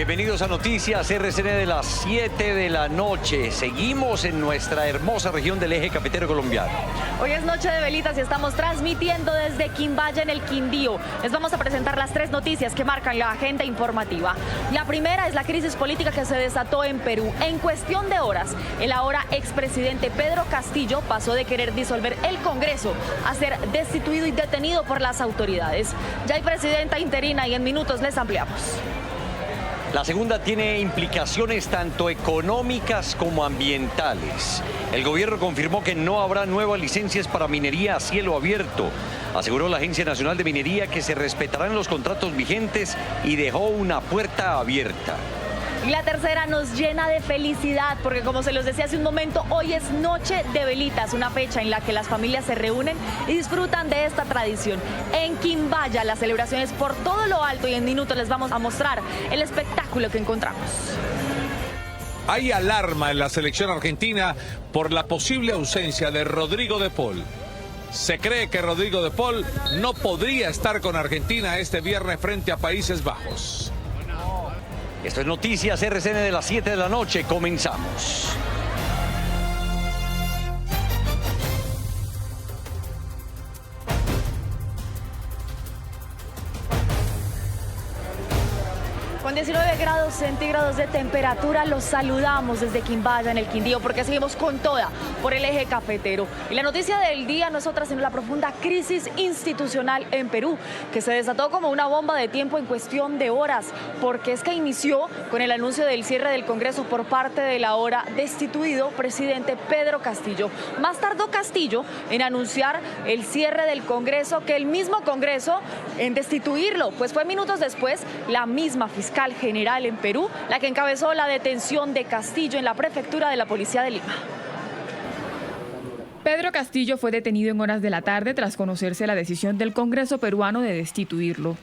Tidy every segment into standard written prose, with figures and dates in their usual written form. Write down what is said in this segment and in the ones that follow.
Bienvenidos a Noticias RCN de las 7 de la noche. Seguimos en nuestra hermosa región del eje cafetero colombiano. Hoy es noche de velitas y estamos transmitiendo desde Quimbaya en el Quindío. Les vamos a presentar las tres noticias que marcan la agenda informativa. La primera es la crisis política que se desató en Perú. En cuestión de horas, el ahora expresidente Pedro Castillo pasó de querer disolver el Congreso a ser destituido y detenido por las autoridades. Ya hay presidenta interina y en minutos les ampliamos. La segunda tiene implicaciones tanto económicas como ambientales. El gobierno confirmó que no habrá nuevas licencias para minería a cielo abierto. Aseguró la Agencia Nacional de Minería que se respetarán los contratos vigentes y dejó una puerta abierta. Y la tercera nos llena de felicidad porque, como se los decía hace un momento, hoy es Noche de Velitas, una fecha en la que las familias se reúnen y disfrutan de esta tradición. En Quimbaya, las celebraciones por todo lo alto, y en minutos les vamos a mostrar el espectáculo que encontramos. Hay alarma en la selección argentina por la posible ausencia de Rodrigo de Paul. Se cree que Rodrigo de Paul no podría estar con Argentina este viernes frente a Países Bajos. Esto es Noticias RCN de las 7 de la noche. Comenzamos. Con 19 grados centígrados de temperatura los saludamos desde Quimbaya en el Quindío porque seguimos con toda por el eje cafetero. Y la noticia del día no es otra sino la profunda crisis institucional en Perú, que se desató como una bomba de tiempo en cuestión de horas, porque es que inició con el anuncio del cierre del Congreso por parte del ahora destituido presidente Pedro Castillo. Más tardó Castillo en anunciar el cierre del Congreso que el mismo Congreso en destituirlo, pues fue minutos después la misma fiscal general en Perú la que encabezó la detención de Castillo en la prefectura de la Policía de Lima. Pedro Castillo fue detenido en horas de la tarde tras conocerse la decisión del Congreso peruano de destituirlo.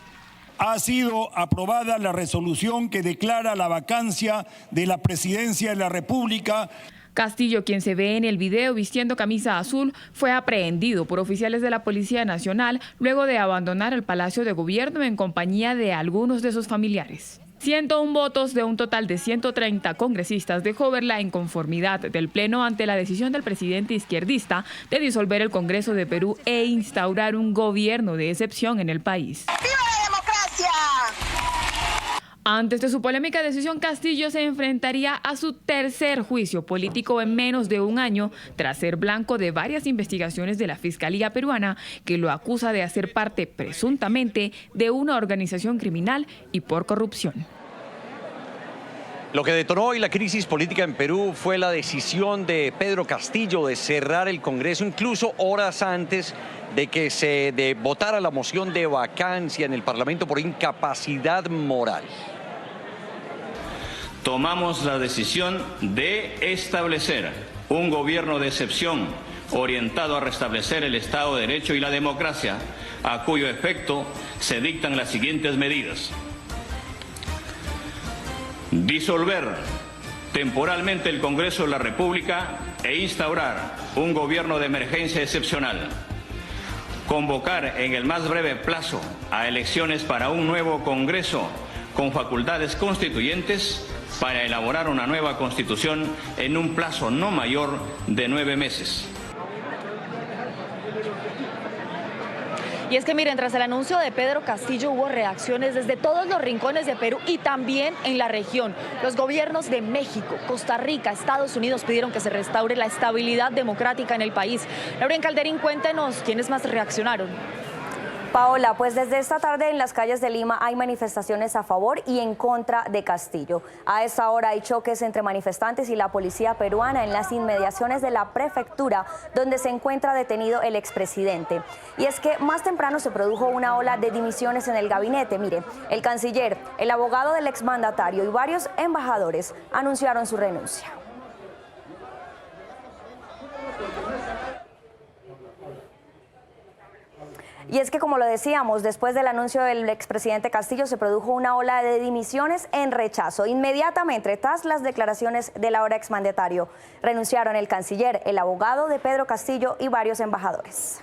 Ha sido aprobada la resolución que declara la vacancia de la presidencia de la República. Castillo, quien se ve en el video vistiendo camisa azul, fue aprehendido por oficiales de la Policía Nacional luego de abandonar el Palacio de Gobierno en compañía de algunos de sus familiares. 101 votos de un total de 130 congresistas dejó ver la inconformidad del Pleno ante la decisión del presidente izquierdista de disolver el Congreso de Perú e instaurar un gobierno de excepción en el país. ¡Viva la democracia! Antes de su polémica decisión, Castillo se enfrentaría a su tercer juicio político en menos de un año, tras ser blanco de varias investigaciones de la Fiscalía peruana, que lo acusa de hacer parte, presuntamente, de una organización criminal y por corrupción. Lo que detonó hoy la crisis política en Perú fue la decisión de Pedro Castillo de cerrar el Congreso, incluso horas antes de que se votara la moción de vacancia en el Parlamento por incapacidad moral. Tomamos la decisión de establecer un gobierno de excepción orientado a restablecer el Estado de Derecho y la democracia, a cuyo efecto se dictan las siguientes medidas. Disolver temporalmente el Congreso de la República e instaurar un gobierno de emergencia excepcional. Convocar en el más breve plazo a elecciones para un nuevo Congreso con facultades constituyentes para elaborar una nueva Constitución en un plazo no mayor de 9 meses. Y es que miren, tras el anuncio de Pedro Castillo hubo reacciones desde todos los rincones de Perú y también en la región. Los gobiernos de México, Costa Rica, Estados Unidos pidieron que se restaure la estabilidad democrática en el país. Lauren Calderín, cuéntenos quiénes más reaccionaron. Paola, pues desde esta tarde en las calles de Lima hay manifestaciones a favor y en contra de Castillo. A esta hora hay choques entre manifestantes y la policía peruana en las inmediaciones de la prefectura donde se encuentra detenido el expresidente. Y es que más temprano se produjo una ola de dimisiones en el gabinete. Mire, el canciller, el abogado del exmandatario y varios embajadores anunciaron su renuncia. Y es que, como lo decíamos, después del anuncio del expresidente Castillo se produjo una ola de dimisiones en rechazo. Inmediatamente, tras las declaraciones del ahora exmandatario, renunciaron el canciller, el abogado de Pedro Castillo y varios embajadores.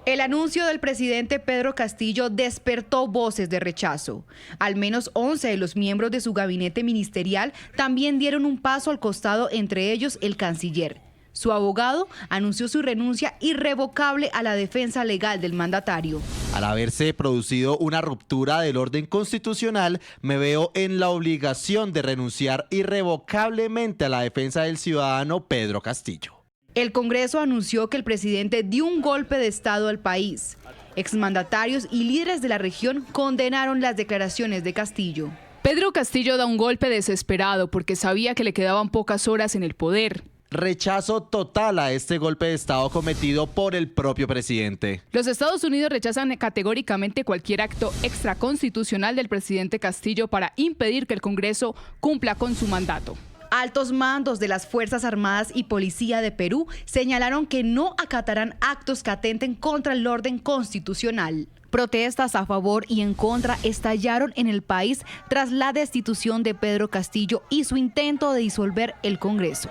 El anuncio del presidente Pedro Castillo despertó voces de rechazo. Al menos 11 de los miembros de su gabinete ministerial también dieron un paso al costado, entre ellos el canciller. Su abogado anunció su renuncia irrevocable a la defensa legal del mandatario. Al haberse producido una ruptura del orden constitucional, me veo en la obligación de renunciar irrevocablemente a la defensa del ciudadano Pedro Castillo. El Congreso anunció que el presidente dio un golpe de Estado al país. Exmandatarios y líderes de la región condenaron las declaraciones de Castillo. Pedro Castillo da un golpe desesperado porque sabía que le quedaban pocas horas en el poder. Rechazo total a este golpe de Estado cometido por el propio presidente. Los Estados Unidos rechazan categóricamente cualquier acto extraconstitucional del presidente Castillo para impedir que el Congreso cumpla con su mandato. Altos mandos de las Fuerzas Armadas y Policía de Perú señalaron que no acatarán actos que atenten contra el orden constitucional. Protestas a favor y en contra estallaron en el país tras la destitución de Pedro Castillo y su intento de disolver el Congreso.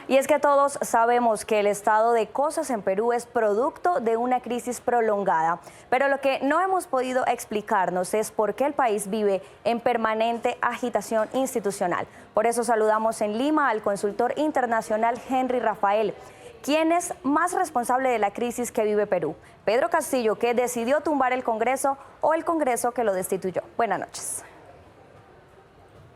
Y es que todos sabemos que el estado de cosas en Perú es producto de una crisis prolongada, pero lo que no hemos podido explicarnos es por qué el país vive en permanente agitación institucional. Por eso saludamos en Lima al consultor internacional Henry Rafael. ¿Quién es más responsable de la crisis que vive Perú? ¿Pedro Castillo, que decidió tumbar el Congreso, o el Congreso que lo destituyó? Buenas noches.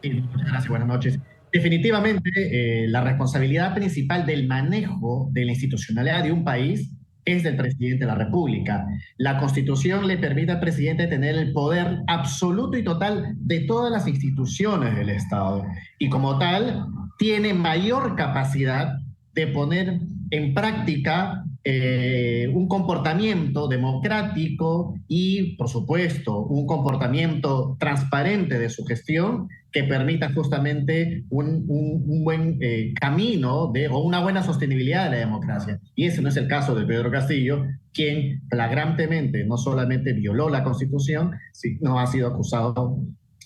Sí, muchas gracias, buenas noches. Definitivamente, la responsabilidad principal del manejo de la institucionalidad de un país es del presidente de la República. La Constitución le permite al presidente tener el poder absoluto y total de todas las instituciones del Estado. Y como tal, tiene mayor capacidad de poner en práctica un comportamiento democrático y, por supuesto, un comportamiento transparente de su gestión que permita justamente un buen camino o una buena sostenibilidad de la democracia. Y ese no es el caso de Pedro Castillo, quien flagrantemente no solamente violó la Constitución, sino ha sido acusado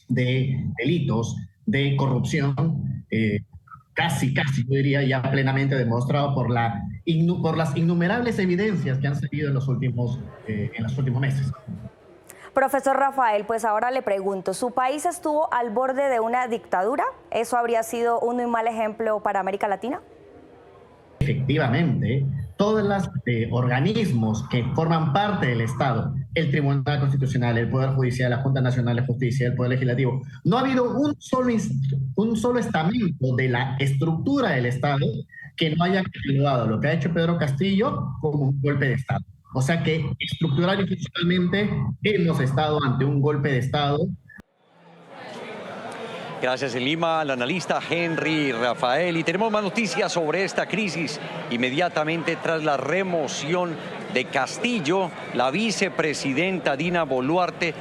de delitos de corrupción, casi, yo diría, ya plenamente demostrado por las innumerables evidencias que han salido en los últimos meses. Profesor Rafael, pues ahora le pregunto, ¿su país estuvo al borde de una dictadura? ¿Eso habría sido un muy mal ejemplo para América Latina? Efectivamente, todos los organismos que forman parte del Estado, el Tribunal Constitucional, el Poder Judicial, la Junta Nacional de Justicia, el Poder Legislativo, no ha habido un solo estamento de la estructura del Estado que no haya catalogado lo que ha hecho Pedro Castillo como un golpe de Estado. O sea que estructural y funcionalmente hemos estado ante un golpe de Estado. Gracias en Lima al analista Henry Rafael. Y tenemos más noticias sobre esta crisis. Inmediatamente tras la remoción de Castillo, la vicepresidenta Dina Boluarte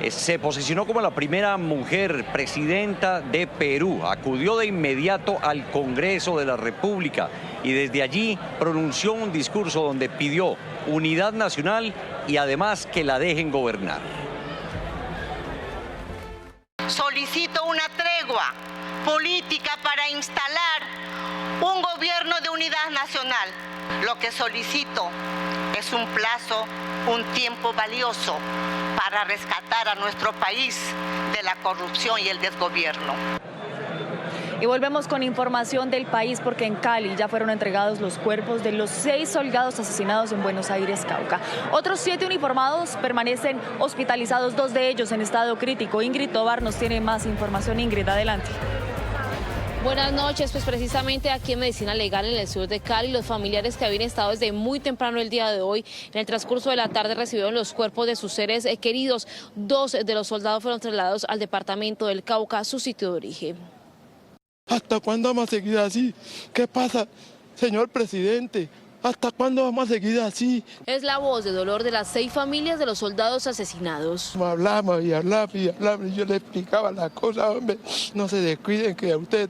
se posicionó como la primera mujer presidenta de Perú. Acudió de inmediato al Congreso de la República y desde allí pronunció un discurso donde pidió unidad nacional y además que la dejen gobernar. Solicito una tregua política para instalar un gobierno de unidad nacional. Lo que solicito es un plazo, un tiempo valioso para rescatar a nuestro país de la corrupción y el desgobierno. Y volvemos con información del país porque en Cali ya fueron entregados los cuerpos de los 6 soldados asesinados en Buenos Aires, Cauca. Otros 7 uniformados permanecen hospitalizados, 2 de ellos en estado crítico. Ingrid Tobar nos tiene más información. Ingrid, adelante. Buenas noches, pues precisamente aquí en Medicina Legal en el sur de Cali, los familiares que habían estado desde muy temprano el día de hoy, en el transcurso de la tarde recibieron los cuerpos de sus seres queridos. 2 de los soldados fueron trasladados al departamento del Cauca, su sitio de origen. ¿Hasta cuándo vamos a seguir así? ¿Qué pasa, señor presidente? ¿Hasta cuándo vamos a seguir así? Es la voz de dolor de las 6 familias de los soldados asesinados. Hablamos y yo le explicaba las cosas, hombre. No se descuiden que ustedes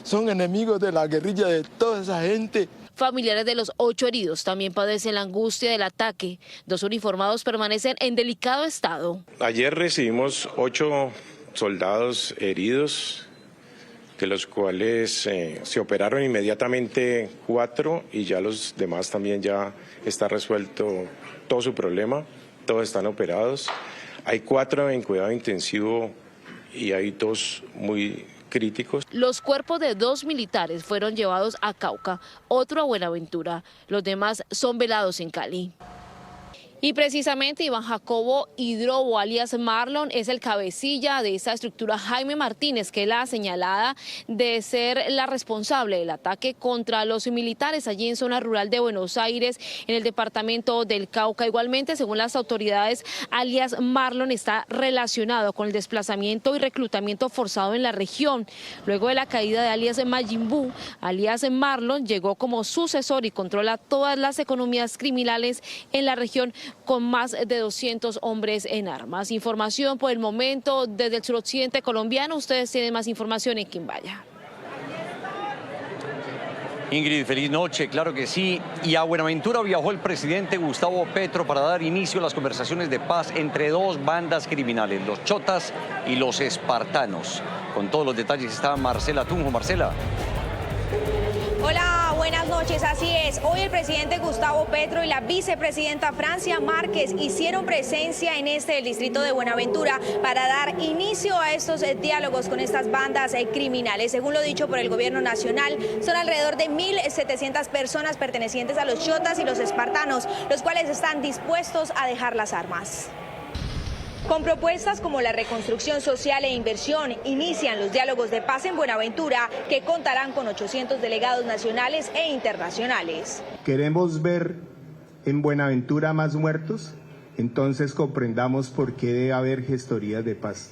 son enemigos de la guerrilla de toda esa gente. Familiares de los 8 heridos también padecen la angustia del ataque. 2 uniformados permanecen en delicado estado. Ayer recibimos 8 soldados heridos de los cuales se operaron inmediatamente 4 y ya los demás también ya está resuelto todo su problema, todos están operados. Hay 4 en cuidado intensivo y hay 2 muy críticos. Los cuerpos de 2 militares fueron llevados a Cauca, otro a Buenaventura. Los demás son velados en Cali. Y precisamente Iván Jacobo Hidrobo, alias Marlon, es el cabecilla de esta estructura. Jaime Martínez, que es la señalada de ser la responsable del ataque contra los militares allí en zona rural de Buenos Aires, en el departamento del Cauca. Igualmente, según las autoridades, alias Marlon está relacionado con el desplazamiento y reclutamiento forzado en la región. Luego de la caída de alias Majin Buu, alias Marlon llegó como sucesor y controla todas las economías criminales en la región, con más de 200 hombres en armas. Información por el momento desde el suroccidente colombiano. Ustedes tienen más información en Quimbaya. Ingrid, feliz noche, claro que sí. Y a Buenaventura viajó el presidente Gustavo Petro para dar inicio a las conversaciones de paz entre 2 bandas criminales, los chotas y los espartanos. Con todos los detalles está Marcela Tunjo. Marcela. Hola, buenas noches. Así es. Hoy el presidente Gustavo Petro y la vicepresidenta Francia Márquez hicieron presencia en el distrito de Buenaventura para dar inicio a estos diálogos con estas bandas criminales. Según lo dicho por el gobierno nacional, son alrededor de 1.700 personas pertenecientes a los chotas y los espartanos, los cuales están dispuestos a dejar las armas. Con propuestas como la reconstrucción social e inversión, inician los diálogos de paz en Buenaventura, que contarán con 800 delegados nacionales e internacionales. ¿Queremos ver en Buenaventura más muertos? Entonces comprendamos por qué debe haber gestorías de paz.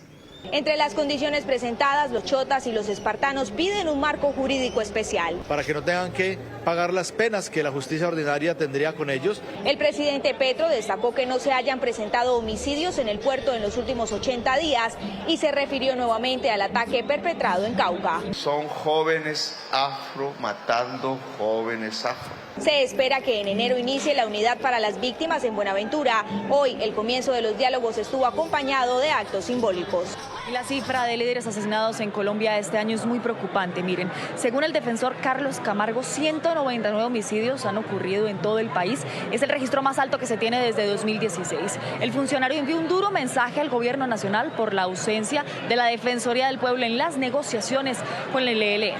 Entre las condiciones presentadas, los chotas y los espartanos piden un marco jurídico especial. Para que no tengan que pagar las penas que la justicia ordinaria tendría con ellos. El presidente Petro destacó que no se hayan presentado homicidios en el puerto en los últimos 80 días y se refirió nuevamente al ataque perpetrado en Cauca. Son jóvenes afro matando jóvenes afro. Se espera que en enero inicie la unidad para las víctimas en Buenaventura. Hoy el comienzo de los diálogos estuvo acompañado de actos simbólicos. Y la cifra de líderes asesinados en Colombia este año es muy preocupante. Miren, según el defensor Carlos Camargo, 199 homicidios han ocurrido en todo el país. Es el registro más alto que se tiene desde 2016. El funcionario envió un duro mensaje al gobierno nacional por la ausencia de la Defensoría del Pueblo en las negociaciones con el ELN.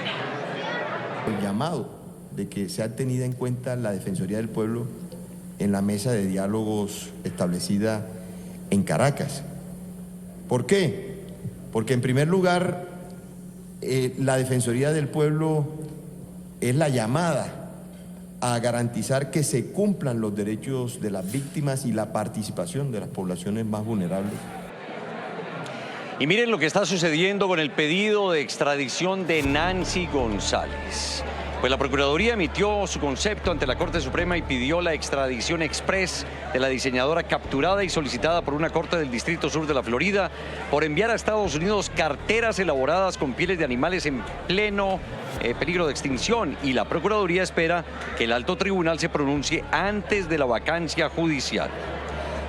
El llamado de que sea tenida en cuenta la Defensoría del Pueblo en la mesa de diálogos establecida en Caracas. ¿Por qué? Porque en primer lugar, la Defensoría del Pueblo es la llamada a garantizar que se cumplan los derechos de las víctimas y la participación de las poblaciones más vulnerables. Y miren lo que está sucediendo con el pedido de extradición de Nancy González. Pues la Procuraduría emitió su concepto ante la Corte Suprema y pidió la extradición express de la diseñadora capturada y solicitada por una corte del Distrito Sur de la Florida por enviar a Estados Unidos carteras elaboradas con pieles de animales en pleno peligro de extinción. Y la Procuraduría espera que el alto tribunal se pronuncie antes de la vacancia judicial.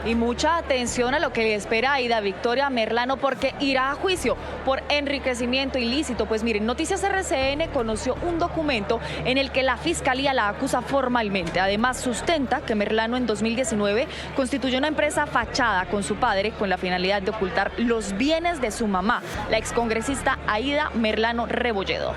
Y mucha atención a lo que le espera a Aida Victoria Merlano, porque irá a juicio por enriquecimiento ilícito. Pues miren, Noticias RCN conoció un documento en el que la Fiscalía la acusa formalmente. Además, sustenta que Merlano en 2019 constituyó una empresa fachada con su padre con la finalidad de ocultar los bienes de su mamá, la excongresista Aida Merlano Rebolledo.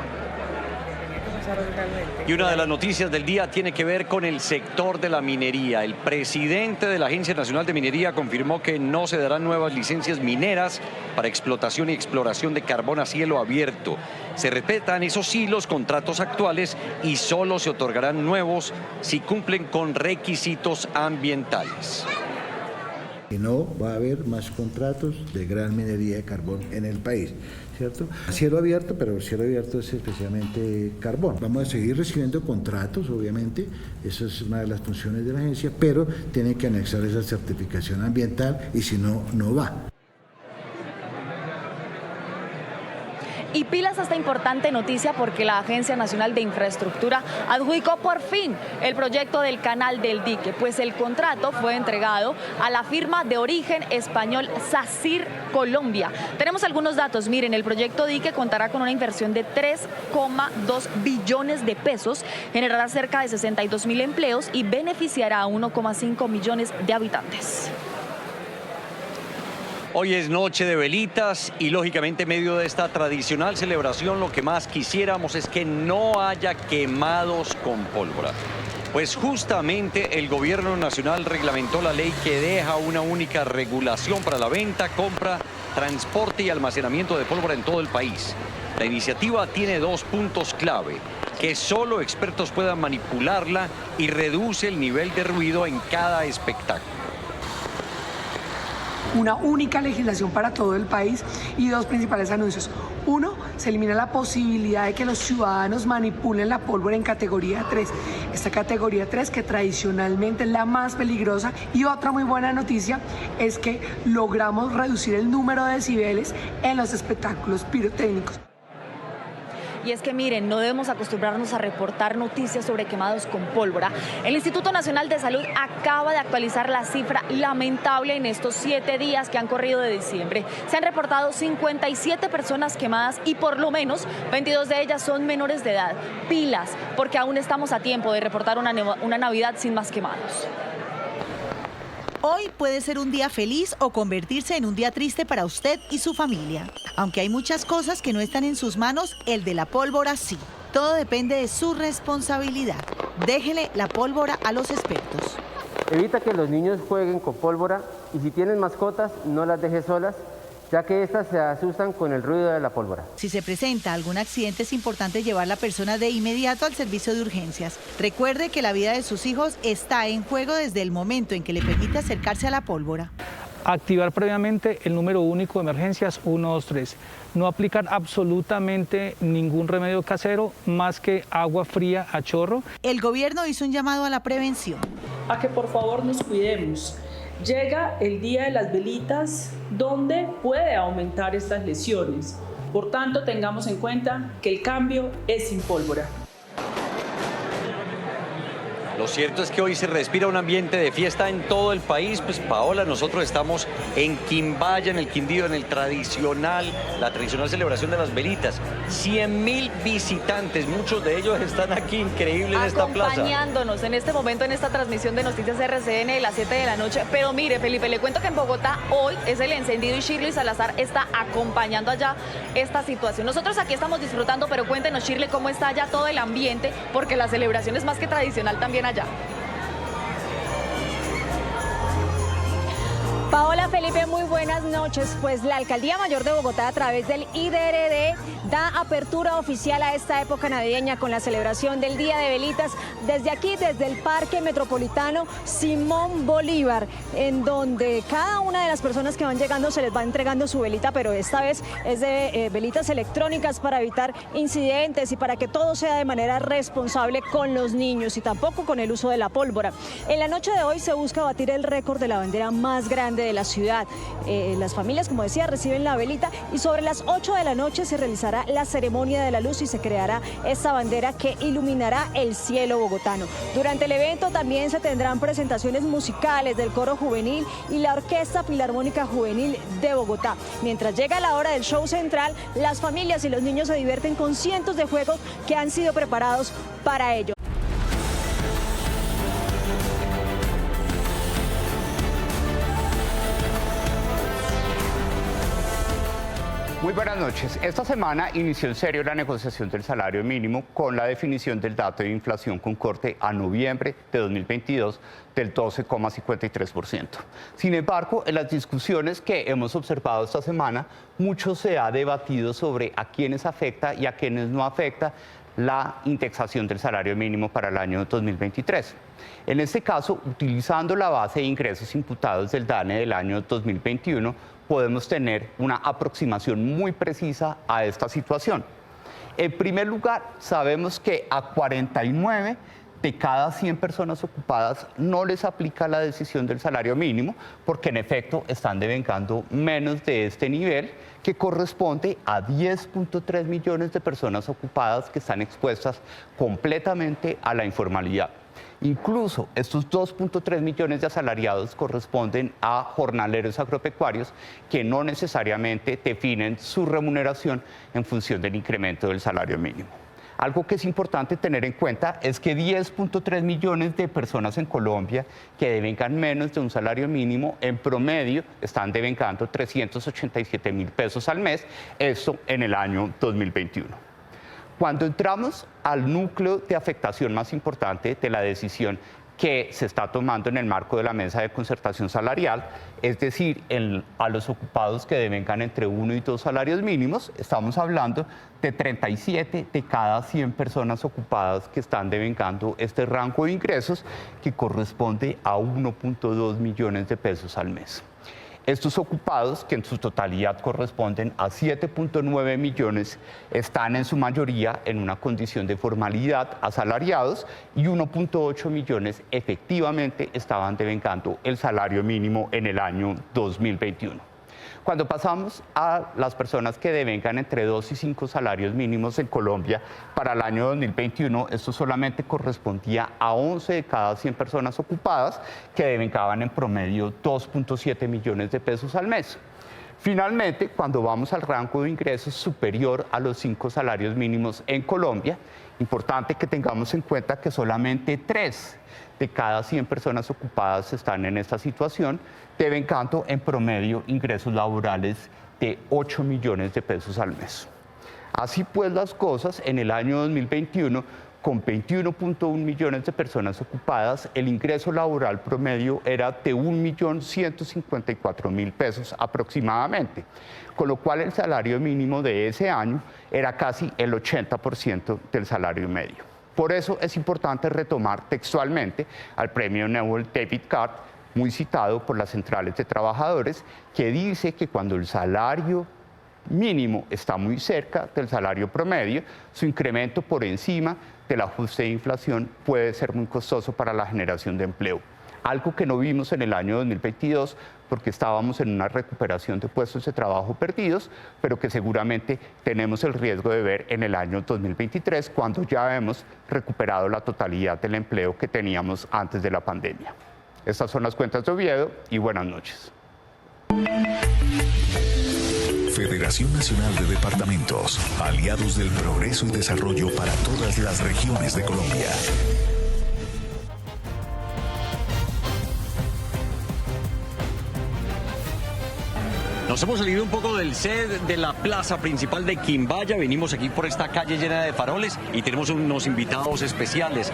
Y una de las noticias del día tiene que ver con el sector de la minería. El presidente de la Agencia Nacional de Minería confirmó que no se darán nuevas licencias mineras para explotación y exploración de carbón a cielo abierto. Se respetan, eso sí, los contratos actuales y solo se otorgarán nuevos si cumplen con requisitos ambientales. Que no va a haber más contratos de gran minería de carbón en el país, ¿cierto? Cielo abierto, pero el cielo abierto es especialmente carbón. Vamos a seguir recibiendo contratos, obviamente, eso es una de las funciones de la agencia, pero tiene que anexar esa certificación ambiental y si no, no va. Y pilas a esta importante noticia porque la Agencia Nacional de Infraestructura adjudicó por fin el proyecto del canal del dique, pues el contrato fue entregado a la firma de origen español SACIR Colombia. Tenemos algunos datos. Miren, el proyecto dique contará con una inversión de 3,2 billones de pesos, generará cerca de 62.000 empleos y beneficiará a 1,5 millones de habitantes. Hoy es noche de velitas y lógicamente en medio de esta tradicional celebración lo que más quisiéramos es que no haya quemados con pólvora. Pues justamente el gobierno nacional reglamentó la ley que deja una única regulación para la venta, compra, transporte y almacenamiento de pólvora en todo el país. La iniciativa tiene 2 puntos clave: que solo expertos puedan manipularla y reduce el nivel de ruido en cada espectáculo. Una única legislación para todo el país y 2 principales anuncios. 1, se elimina la posibilidad de que los ciudadanos manipulen la pólvora en categoría 3. Esta categoría 3 que tradicionalmente es la más peligrosa. Y otra muy buena noticia es que logramos reducir el número de decibeles en los espectáculos pirotécnicos. Y es que miren, no debemos acostumbrarnos a reportar noticias sobre quemados con pólvora. El Instituto Nacional de Salud acaba de actualizar la cifra lamentable en estos 7 días que han corrido de diciembre. Se han reportado 57 personas quemadas y por lo menos 22 de ellas son menores de edad. Pilas, porque aún estamos a tiempo de reportar una Navidad sin más quemados. Hoy puede ser un día feliz o convertirse en un día triste para usted y su familia. Aunque hay muchas cosas que no están en sus manos, el de la pólvora sí. Todo depende de su responsabilidad. Déjele la pólvora a los expertos. Evita que los niños jueguen con pólvora y si tienen mascotas, no las deje solas, ya que estas se asustan con el ruido de la pólvora. Si se presenta algún accidente, es importante llevar a la persona de inmediato al servicio de urgencias. Recuerde que la vida de sus hijos está en juego desde el momento en que le permite acercarse a la pólvora. Activar previamente el número único de emergencias 123. No aplicar absolutamente ningún remedio casero más que agua fría a chorro. El gobierno hizo un llamado a la prevención. A que por favor nos cuidemos. Llega el día de las velitas, donde puede aumentar estas lesiones. Por tanto, tengamos en cuenta que el cambio es sin pólvora. Lo cierto es que hoy se respira un ambiente de fiesta en todo el país. Pues Paola, nosotros estamos en Quimbaya, en el Quindío, en la tradicional celebración de las velitas. 100.000 visitantes, muchos de ellos están aquí, increíble, en esta plaza. Acompañándonos en este momento en esta transmisión de Noticias RCN de las 7 de la noche. Pero mire, Felipe, le cuento que en Bogotá hoy es el encendido y Shirley Salazar está acompañando allá esta situación. Nosotros aquí estamos disfrutando, pero cuéntenos, Shirley, cómo está allá todo el ambiente, porque la celebración es más que tradicional también allá. Paola, Felipe, muy buenas noches. Pues la Alcaldía Mayor de Bogotá, a través del IDRD, da apertura oficial a esta época navideña con la celebración del Día de Velitas desde aquí, desde el Parque Metropolitano Simón Bolívar, en donde cada una de las personas que van llegando se les va entregando su velita, pero esta vez es de velitas electrónicas para evitar incidentes y para que todo sea de manera responsable con los niños y tampoco con el uso de la pólvora. En la noche de hoy se busca batir el récord de la bandera más grande de la ciudad. Las familias, como decía, reciben la velita y sobre las 8 de la noche se realizará la ceremonia de la luz y se creará esta bandera que iluminará el cielo bogotano. Durante el evento también se tendrán presentaciones musicales del coro juvenil y la Orquesta Filarmónica Juvenil de Bogotá. Mientras llega la hora del show central, las familias y los niños se divierten con cientos de juegos que han sido preparados para ello. Muy buenas noches. Esta semana inició en serio la negociación del salario mínimo con la definición del dato de inflación con corte a noviembre de 2022 del 12,53%. Sin embargo, en las discusiones que hemos observado esta semana, mucho se ha debatido sobre a quiénes afecta y a quiénes no afecta la indexación del salario mínimo para el año 2023. En este caso, utilizando la base de ingresos imputados del DANE del año 2021, podemos tener una aproximación muy precisa a esta situación. En primer lugar, sabemos que a 49 de cada 100 personas ocupadas no les aplica la decisión del salario mínimo porque en efecto están devengando menos de este nivel, que corresponde a 10.3 millones de personas ocupadas que están expuestas completamente a la informalidad. Incluso estos 2.3 millones de asalariados corresponden a jornaleros agropecuarios que no necesariamente definen su remuneración en función del incremento del salario mínimo. Algo que es importante tener en cuenta es que 10.3 millones de personas en Colombia que devengan menos de un salario mínimo, en promedio están devengando 387.000 pesos al mes, esto en el año 2021. Cuando entramos al núcleo de afectación más importante de la decisión que se está tomando en el marco de la mesa de concertación salarial, es decir, a los ocupados que devengan entre 1 y 2 salarios mínimos, estamos hablando de 37 de cada 100 personas ocupadas que están devengando este rango de ingresos, que corresponde a 1.2 millones de pesos al mes. Estos ocupados, que en su totalidad corresponden a 7.9 millones, están en su mayoría en una condición de formalidad, asalariados, y 1.8 millones efectivamente estaban devengando el salario mínimo en el año 2021. Cuando pasamos a las personas que devengan entre 2 y 5 salarios mínimos en Colombia, para el año 2021 esto solamente correspondía a 11 de cada 100 personas ocupadas que devengaban en promedio 2.7 millones de pesos al mes. Finalmente, cuando vamos al rango de ingresos superior a los 5 salarios mínimos en Colombia, importante que tengamos en cuenta que solamente 3 de cada 100 personas ocupadas están en esta situación, devengando en promedio ingresos laborales de 8 millones de pesos al mes. Así pues las cosas, en el año 2021, con 21.1 millones de personas ocupadas, el ingreso laboral promedio era de 1.154.000 pesos aproximadamente, con lo cual el salario mínimo de ese año era casi el 80% del salario medio. Por eso es importante retomar textualmente al premio Nobel David Card, muy citado por las centrales de trabajadores, que dice que cuando el salario mínimo está muy cerca del salario promedio, su incremento por encima del ajuste de inflación puede ser muy costoso para la generación de empleo. Algo que no vimos en el año 2022 porque estábamos en una recuperación de puestos de trabajo perdidos, pero que seguramente tenemos el riesgo de ver en el año 2023 cuando ya hemos recuperado la totalidad del empleo que teníamos antes de la pandemia. Estas son las cuentas de Oviedo y buenas noches. Federación Nacional de Departamentos, aliados del progreso y desarrollo para todas las regiones de Colombia. Nos hemos salido un poco del set de la plaza principal de Quimbaya. Venimos aquí por esta calle llena de faroles y tenemos unos invitados especiales.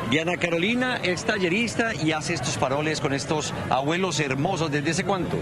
Diana Carolina es tallerista y hace estos faroles con estos abuelos hermosos. ¿Desde hace cuánto?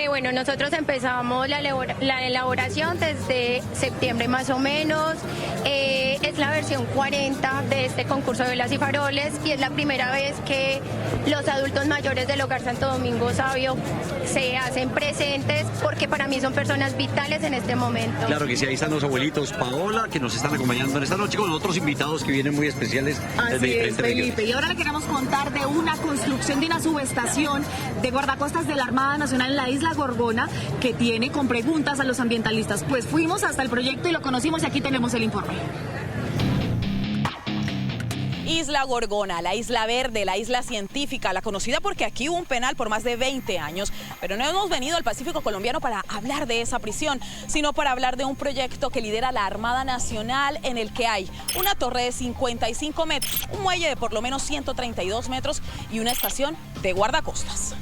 Bueno, nosotros empezamos la elaboración desde septiembre más o menos. Es la versión 40 de este concurso de velas y faroles y es la primera vez que los adultos mayores del Hogar Santo Domingo Sabio se hacen presentes porque para mí son personas vitales en este momento. Claro que sí, ahí están los abuelitos Paola que nos están acompañando en esta noche con otros invitados que vienen muy especiales desde diferentes regiones. Y ahora le queremos contar de una construcción de una subestación de guardacostas de la Armada Nacional en la isla Gorgona que tiene con preguntas a los ambientalistas. Pues fuimos hasta el proyecto y lo conocimos y aquí tenemos el informe. Isla Gorgona, la isla verde, la isla científica, la conocida porque aquí hubo un penal por más de 20 años. Pero no hemos venido al Pacífico colombiano para hablar de esa prisión, sino para hablar de un proyecto que lidera la Armada Nacional en el que hay una torre de 55 metros, un muelle de por lo menos 132 metros y una estación de guardacostas.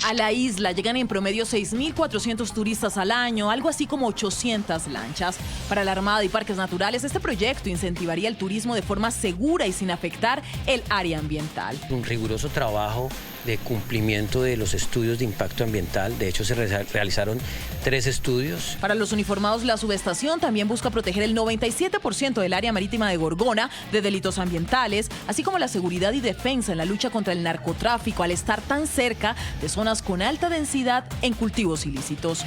A la isla llegan en promedio 6.400 turistas al año, algo así como 800 lanchas. Para la Armada y Parques Naturales, este proyecto incentivaría el turismo de forma segura y sin afectar el área ambiental. Un riguroso trabajo de cumplimiento de los estudios de impacto ambiental. De hecho, se realizaron 3 estudios. Para los uniformados, la subestación también busca proteger el 97% del área marítima de Gorgona de delitos ambientales, así como la seguridad y defensa en la lucha contra el narcotráfico al estar tan cerca de zonas con alta densidad en cultivos ilícitos.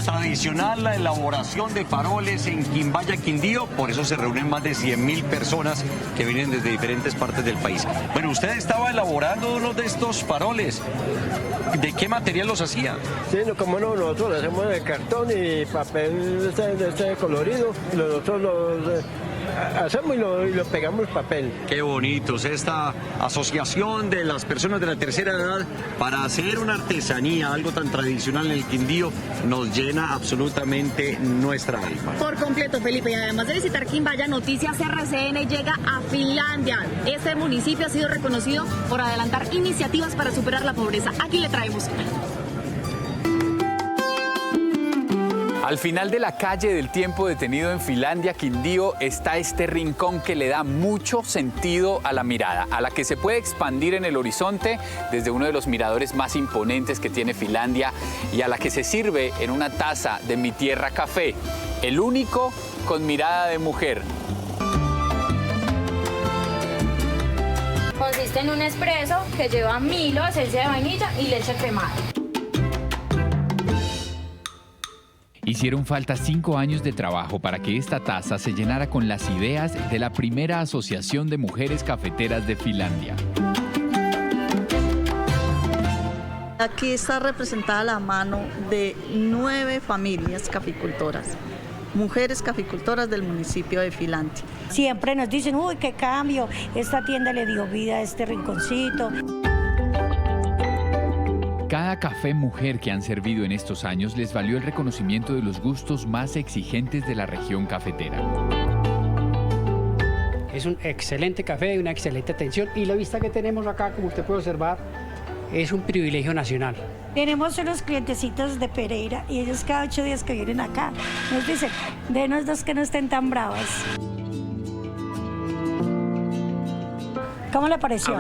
gastronómica tradicional, la elaboración de faroles en Quimbaya, Quindío. Por eso se reúnen más de 100.000 personas que vienen desde diferentes partes del país. Bueno, usted estaba elaborando uno de estos faroles. ¿De qué material los hacía? Sí, como no, nosotros lo hacemos de cartón y papel de este colorido. Nosotros los hacemos y lo pegamos papel. Qué bonitos, esta asociación de las personas de la tercera edad para hacer una artesanía, algo tan tradicional en el Quindío, nos llena absolutamente nuestra alma. Por completo, Felipe, y además de visitar Quimbaya, Noticias RCN llega a Finlandia. Este municipio ha sido reconocido por adelantar iniciativas para superar la pobreza. Aquí le traemos una. Al final de la calle del tiempo detenido en Finlandia, Quindío, está este rincón que le da mucho sentido a la mirada, a la que se puede expandir en el horizonte desde uno de los miradores más imponentes que tiene Finlandia y a la que se sirve en una taza de Mi Tierra Café, el único con mirada de mujer. Consiste en un espresso que lleva Milo, esencia de vainilla y leche cremada. Hicieron falta 5 años de trabajo para que esta taza se llenara con las ideas de la primera asociación de mujeres cafeteras de Finlandia. Aquí está representada la mano de 9 familias caficultoras, mujeres caficultoras del municipio de Finlandia. Siempre nos dicen, uy, qué cambio, esta tienda le dio vida a este rinconcito. Cada café mujer que han servido en estos años les valió el reconocimiento de los gustos más exigentes de la región cafetera. Es un excelente café, una excelente atención y la vista que tenemos acá, como usted puede observar, es un privilegio nacional. Tenemos unos clientecitos de Pereira y ellos cada 8 días que vienen acá nos dicen, denos dos que no estén tan bravas. ¿Cómo le pareció?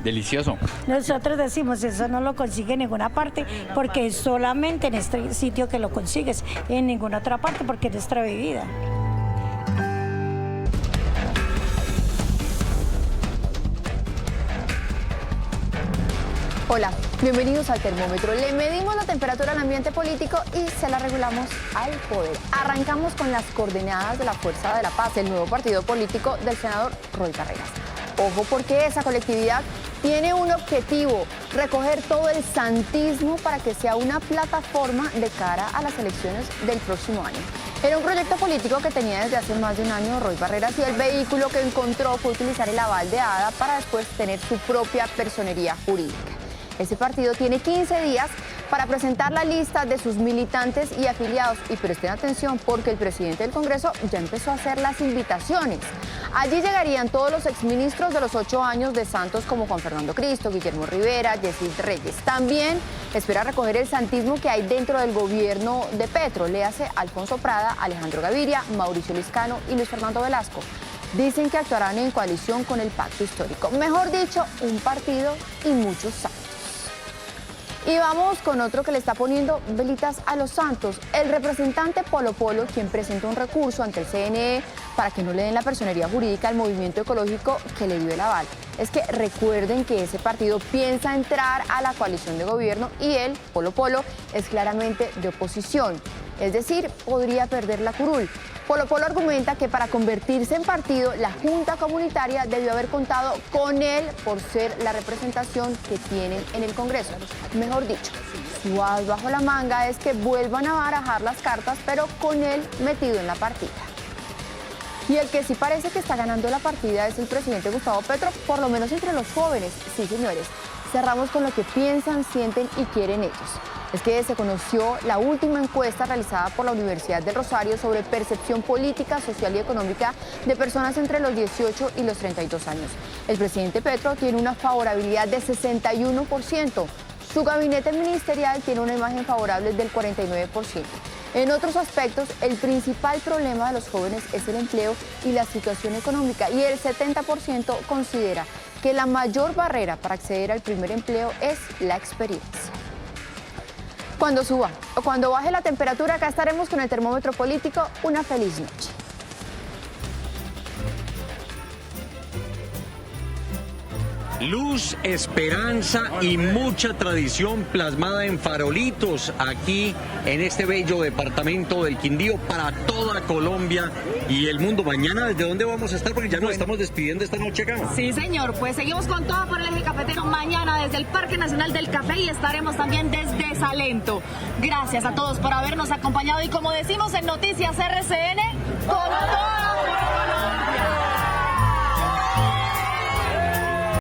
Delicioso. Nosotros decimos, eso no lo consigue en ninguna parte, porque es solamente en este sitio que lo consigues, en ninguna otra parte, porque es nuestra bebida. Hola, bienvenidos al Termómetro. Le medimos la temperatura al ambiente político y se la regulamos al poder. Arrancamos con las coordenadas de la Fuerza de la Paz, el nuevo partido político del senador Roy Barreras. Ojo, porque esa colectividad tiene un objetivo, recoger todo el santismo para que sea una plataforma de cara a las elecciones del próximo año. Era un proyecto político que tenía desde hace más de un año Roy Barreras y el vehículo que encontró fue utilizar el aval de ADA para después tener su propia personería jurídica. Ese partido tiene 15 días para presentar la lista de sus militantes y afiliados. Y presten atención porque el presidente del Congreso ya empezó a hacer las invitaciones. Allí llegarían todos los exministros de los 8 años de Santos como Juan Fernando Cristo, Guillermo Rivera, Yesid Reyes. También espera recoger el santismo que hay dentro del gobierno de Petro. Le hace Alfonso Prada, Alejandro Gaviria, Mauricio Liscano y Luis Fernando Velasco. Dicen que actuarán en coalición con el pacto histórico. Mejor dicho, un partido y muchos santos. Y vamos con otro que le está poniendo velitas a los santos. El representante Polo Polo, quien presentó un recurso ante el CNE para que no le den la personería jurídica al movimiento ecológico que le dio el aval. Es que recuerden que ese partido piensa entrar a la coalición de gobierno y él, Polo Polo, es claramente de oposición. Es decir, podría perder la curul. Polo Polo argumenta que para convertirse en partido, la Junta Comunitaria debió haber contado con él por ser la representación que tienen en el Congreso. Mejor dicho, su as bajo la manga es que vuelvan a barajar las cartas, pero con él metido en la partida. Y el que sí parece que está ganando la partida es el presidente Gustavo Petro, por lo menos entre los jóvenes. Sí, señores. Cerramos con lo que piensan, sienten y quieren ellos. Es que se conoció la última encuesta realizada por la Universidad del Rosario sobre percepción política, social y económica de personas entre los 18 y los 32 años. El presidente Petro tiene una favorabilidad de 61%. Su gabinete ministerial tiene una imagen favorable del 49%. En otros aspectos, el principal problema de los jóvenes es el empleo y la situación económica, y el 70% considera que la mayor barrera para acceder al primer empleo es la experiencia. Cuando suba o cuando baje la temperatura, acá estaremos con el termómetro político. Una feliz noche. Luz, esperanza y mucha tradición plasmada en farolitos aquí en este bello departamento del Quindío para toda Colombia y el mundo. Mañana, ¿desde dónde vamos a estar? Porque ya nos estamos despidiendo esta noche acá. Sí, señor, pues seguimos con todo por el eje cafetero mañana desde el Parque Nacional del Café y estaremos también desde Salento. Gracias a todos por habernos acompañado y como decimos en Noticias RCN, con